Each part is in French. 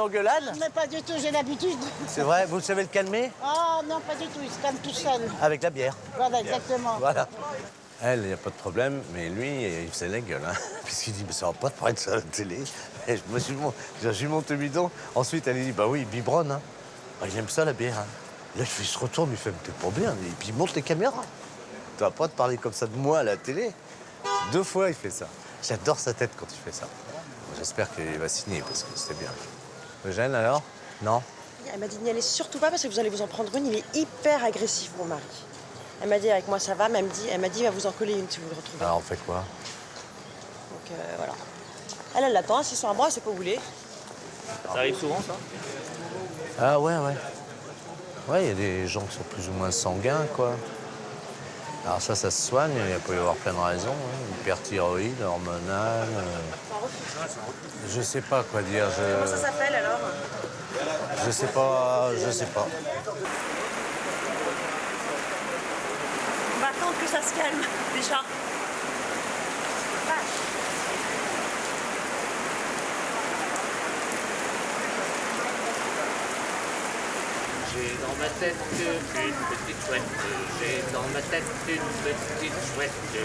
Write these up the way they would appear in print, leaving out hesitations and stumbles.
Engueulade? Mais pas du tout, j'ai l'habitude. C'est vrai, vous savez le calmer? Oh non, pas du tout, il se calme tout seul. Avec la bière. Voilà, exactement. Voilà. Elle, il n'y a pas de problème, mais lui, il faisait la gueule. Hein, puisqu'il dit, mais ça va pas te paraître ça à la télé. Et moi, je suis monté bidon. Ensuite, elle dit, bah oui, il biberonne. Hein. Ah, il aime ça, la bière. Hein. Là, il se retourne, il fait, mais t'es pas bien. Et puis, il monte les caméras. Tu vas pas te parler comme ça de moi à la télé. 2 fois, il fait ça. J'adore sa tête quand il fait ça. J'espère qu'il va signer, parce que c'était bien. Eugène, alors? Non? Elle m'a dit, n'y allez surtout pas, parce que vous allez vous en prendre une. Il est hyper agressif, mon mari. Elle m'a dit, avec moi, ça va, mais elle m'a dit, il va vous en coller une si vous le retrouvez. Alors, on fait quoi? Donc, voilà. Elle l'attend, assise sur un bras, c'est pas où vous voulez. Ça arrive souvent, ça? Ah, ouais. Ouais, il y a des gens qui sont plus ou moins sanguins, quoi. Alors ça se soigne, il peut y avoir plein de raisons. Hein. Hyperthyroïde, hormonale... Je sais pas quoi dire. Comment ça s'appelle, alors? Je sais pas. On va attendre que ça se calme, déjà. J'ai dans ma tête une petite chouette, j'ai dans ma tête une petite chouette qui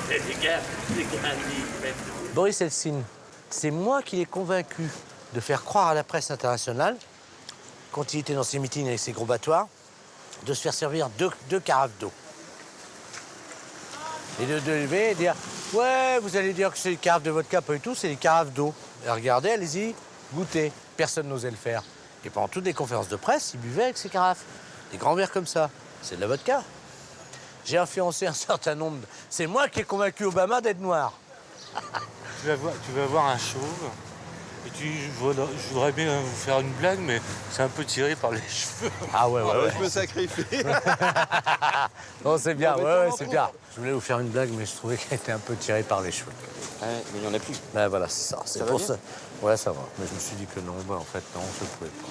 fait des galipettes. Boris Helfsine, c'est moi qui l'ai convaincu de faire croire à la presse internationale, quand il était dans ses meetings avec ses gros battoirs, de se faire servir deux carafes d'eau. Et de lever et dire, ouais, vous allez dire que c'est les carafes de vodka, pas du tout, c'est les carafes d'eau. Et regardez, allez-y, goûtez. Personne n'osait le faire. Et pendant toutes les conférences de presse, il buvait avec ses carafes. Des grands verres comme ça. C'est de la vodka. J'ai influencé un certain nombre. C'est moi qui ai convaincu Obama d'être noir. Tu vas voir un chauve. Et je voudrais bien vous faire une blague, mais c'est un peu tiré par les cheveux. Ah ouais. Je me sacrifie. Non, c'est bien, ouais, c'est bien. Je voulais vous faire une blague, mais je trouvais qu'elle était un peu tirée par les cheveux. Ouais, mais il n'y en a plus. Ben voilà, c'est ça. C'est va pour bien ça. Ouais, ça va. Mais je me suis dit que non, en fait, non, je ne pouvais pas.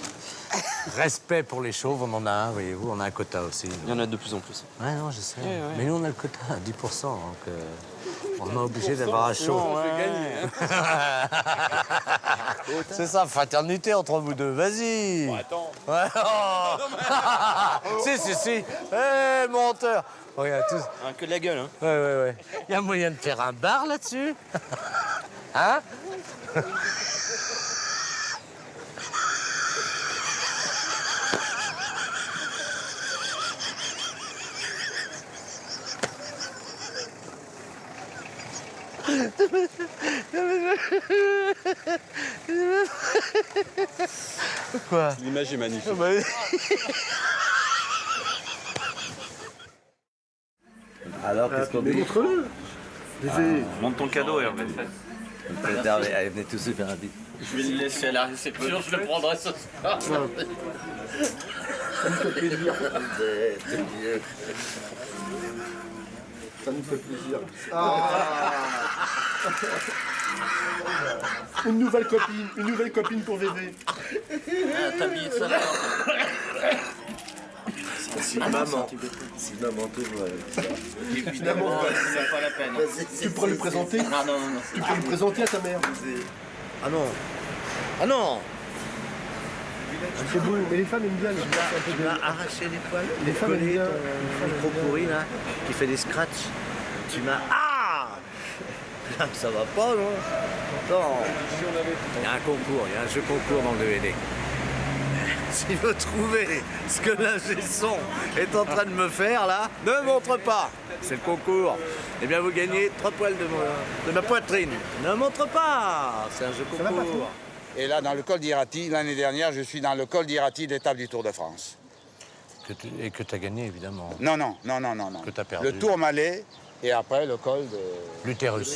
Respect pour les chauves, on en a un, voyez-vous, on a un quota aussi. Il y en a de plus en plus. Ouais, non, je sais. Ouais. Mais nous, on a le quota à 10%, donc on est obligé d'avoir un chauve. C'est ça, fraternité entre vous deux, vas-y. Bon, attends. Ouais, si. Eh, menteur. Regarde, tous. Que de la gueule, hein. Ouais. Il y a moyen de faire un bar là-dessus? Hein? Quoi? L'image est magnifique. Alors, qu'est-ce qu'on dit? Montre-le. Monte ton cadeau, Hervé. Allez, venez tous se faire un bit. Je vais le laisser à la réception, je le prendrai ce soir. Ça nous fait plaisir. Ah. Une nouvelle copine pour Vévé. T'as mis ça là. Si maman t'ouvre. Évidemment, c'est pas la peine. Tu pourrais le présenter? Non. Tu peux le présenter à ta mère. Ah non. C'est beau, mais les femmes aiment bien. Tu m'as arraché les poils. Les femmes aiment bien. ton micro pourri là, qui fait des scratchs. Tu m'as... Ah là, ça va pas, non? Attends. Il y a un jeu concours dans le DVD. Si vous trouvez ce que l'ingé son est en train de me faire là, ne montre pas. C'est le concours. Eh bien, vous gagnez 3 poils de ma poitrine. Ne montre pas. C'est un jeu concours. Et là, dans le col d'Irati, l'année dernière, je suis dans le col d'Irati de l'étape du Tour de France. Et que tu as gagné, évidemment. Non. Que tu as perdu. Le Tour Malais et après le col de... L'utérus.